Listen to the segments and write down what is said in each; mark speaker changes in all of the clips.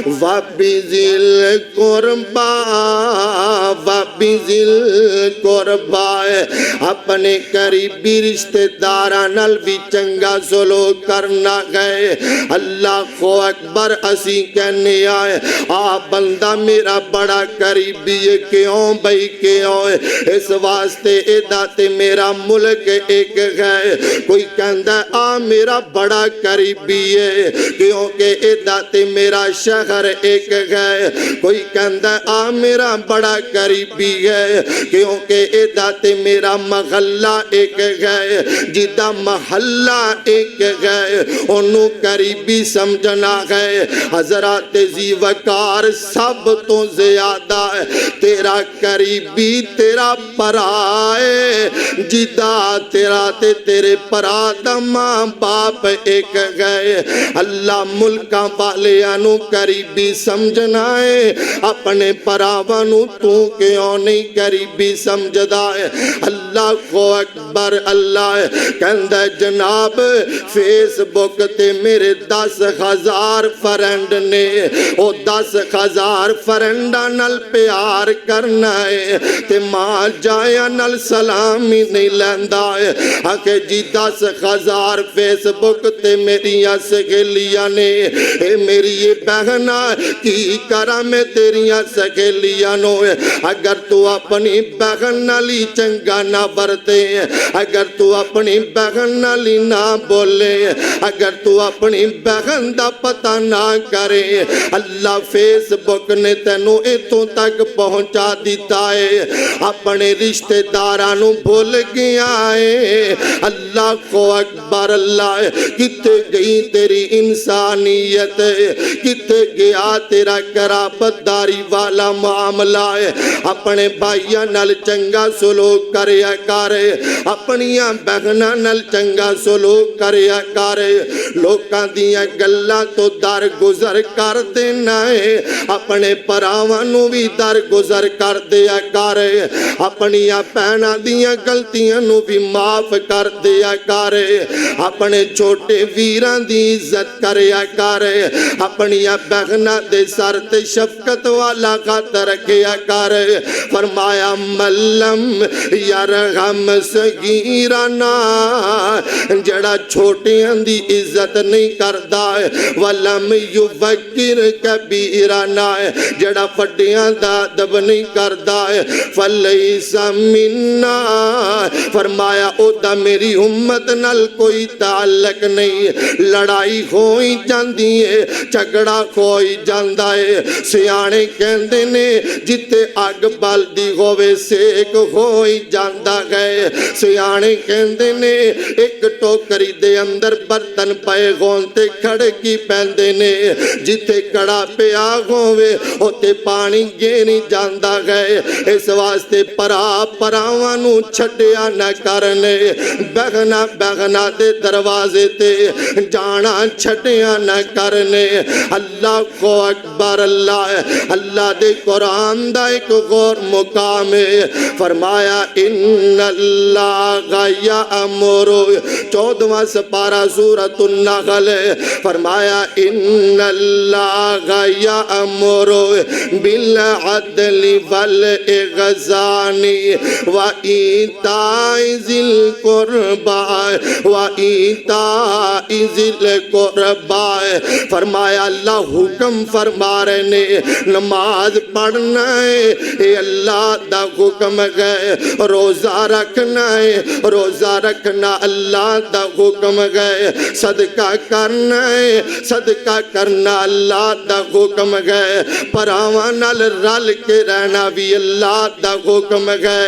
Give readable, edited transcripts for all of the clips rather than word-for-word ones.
Speaker 1: وَبِذِي الْقُرْبَى اپنے قریبی رشتہ داراں نال بھی چنگا سلوک کرنا گئے. اللہ کو اکبر. اسی کہنے آئے آ بندہ میرا بڑا قریبی ہے. کیوں بھئی کیوں ہے؟ اس واسطے ادا تے میرا ملک ایک ہے. کوئی کہندا ہے آ میرا بڑا قریبی ہے کیونکہ ادا تے میرا شہر ایک ہے. کوئی کہندا ہے آ میرا بڑا قریبی ہے کیونکہ ادا تے میرا محلہ ایک ہے. جدا محلہ ایک ہے انہوں قریبی سمجھنا ہے. حضرات ذی وقار سب تو زیادہ ہے تیرا قریبی تیرا پرائے. جدا تیرا تے تیرے پرا دا ماں باپ ایک گئے. اللہ ملکاں والیانو قریبی سمجھنا ہے اپنے پراوانو تو کیوں نہیں قریبی سمجھدا ہے. اللہ کو اکبر. اللہ کہندہ جناب فیس بک تے میرے 10,000 فرینڈ نے او 10,000 فرینڈاں نال پیار کرنا ہے تے ماں جایا نال سلامی نہیں لیندا ہے. آکے جی 10,000 فیس بک تے میریاں سگیلیاں نے اے میری یہ بہنا کی کرا میں تیریاں سگیلیاں نو. اگر تو اپنی بہن نالی چنگا نہ برتے اگر تو اپنی بہن نالی نہ بولے اگر تو اپنی بہن دا پتہ نہ کرے اللہ فیس بک نے تینوں اتوں تک پہنچا دیتا ہے. اپنے رشتہ دارانوں بھول گیا ہے. اللہ کو اکبر. اللہ کتے گئی تیری انسانیت کتے گیا تیرا قرابت داری والا معاملہ ہے. اپنے بھائیاں نال چنگا سلوک کریا کرے اپنیاں بہناں نال چنگا سلوک کریا کرے. لوکاں دیاں گلاں تو در گزر کر دینا ہے اپنے پراوانوں بھی در گزر کر دیا کرے. اپنیاں پہنا دیاں غلطیاں نو بھی معاف کر دیا کرے. اپنے چھوٹے ویران دی عزت کریا کرے. اپنیاں بہناں دے سر تے شفقت والا خط رکھیا کرے. فرمایا ملم یرحم صغیرنا جڑا چھوٹیاں دی عزت نہیں کردا ہے ولم یوکر کبیرنا جڑا فڈیاں دا ادب نہیں کردا ہے فلیس منا. فرمایا او دا میری امت نال کوئی تعلق نہیں. لڑائی ہوئی جاندی ہے جھگڑا ہوئی جاندا ہے. سیانے کہندے نے جتے اگ بلدی ہووے سیک ہوئی جاندا ہے. سیانے کہندے نے ایک ٹوکری دے اندر برتن پئے ہون تے کھڑکی پیندے نے جتے کڑا پیا ہووے اوتے پانی گینی جاندا ہے. اس واسطے پراوانوں چھڈیا نہ کرنے بہنا بہنا دے دروازے تے جانا چھڈیا نہ کرنے. اللہ کو اکبر. اللہ دے قرآن دا ایک غور مقام ہے. فرمایا ان اللہ یامر 14واں سپارہ سورۃ النحل. فرمایا ان اللہ یامر بالعدل والإحسان وإیتاء ذی القربى. فرمایا اللہ حکم فرما رہے نے نماز پڑھنا ہے اے اللہ دا حکم ہے. روزہ رکھنا ہے روزہ رکھنا اللہ دا حکم ہے. صدقہ کرنا ہے صدقہ کرنا اللہ دا حکم ہے. پراواں نال رل کے رہنا بھی اللہ دا حکم ہے.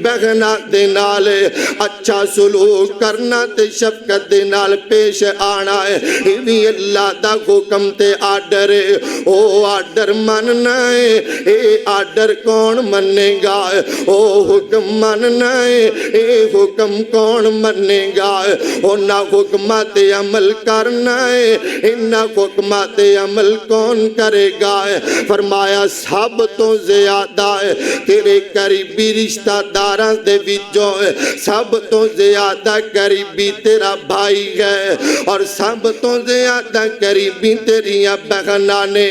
Speaker 1: بہنا دے نال اچھا سلوک کرنا تے شفقت دے نال پیش آنا ہے یہ بھی اللہ دا حکم تے آرڈر ہے. او آرڈر مننا ہے اے آرڈر کون مننے گا. او حکم مننا ہے اے حکم کون مننے گا. اونا حکمات عمل کرنا ہے انہا حکمات عمل کون کرے گا. فرمایا سب تو زیادہ ہے تیرے قریبی رشتہ داراں دے وچوں سب تو زیادہ قریبی تیرا بھائی ہے اور سب تو زیادہ قریبی تیریاں بہن بہنا نے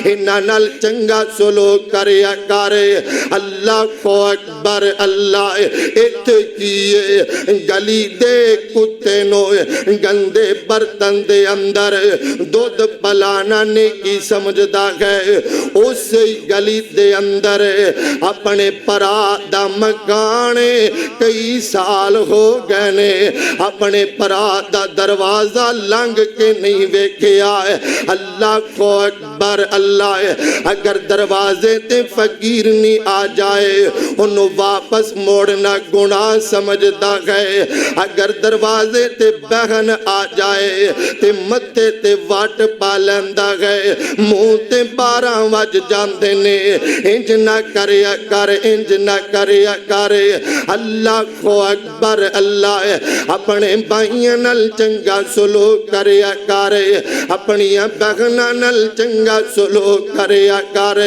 Speaker 1: انہاں نال چنگا سلوک کریا کرے اللہ اکبر اللہ ات کیے گلی دے کتے نو گندے برتن دے اندر دودھ پلانا نے کی سمجھدا ہے اس گلی دے اندر اپنے پرا دا مکانے کئی سال ہو گئے نے اپنے پرا دا دروازہ لنگ کے نہیں ویکھیا ہے اللہ کو اکبر اللہ اگر دروازے تے فقیر نہیں آ جائے انہوں واپس موڑنا گناہ سمجھدا ہے اگر دروازے تے بہن آ جائے تے متے تے واٹ پا لیندا ہے منہ تے 12 وج جاندے نے انج نہ کریا کر انج نہ کریا کر اللہ کو اکبر اللہ اپنے بھائیاں نال چنگا سلوک کریا کر اپنی بہناں نال چنگا سلوک کریا کر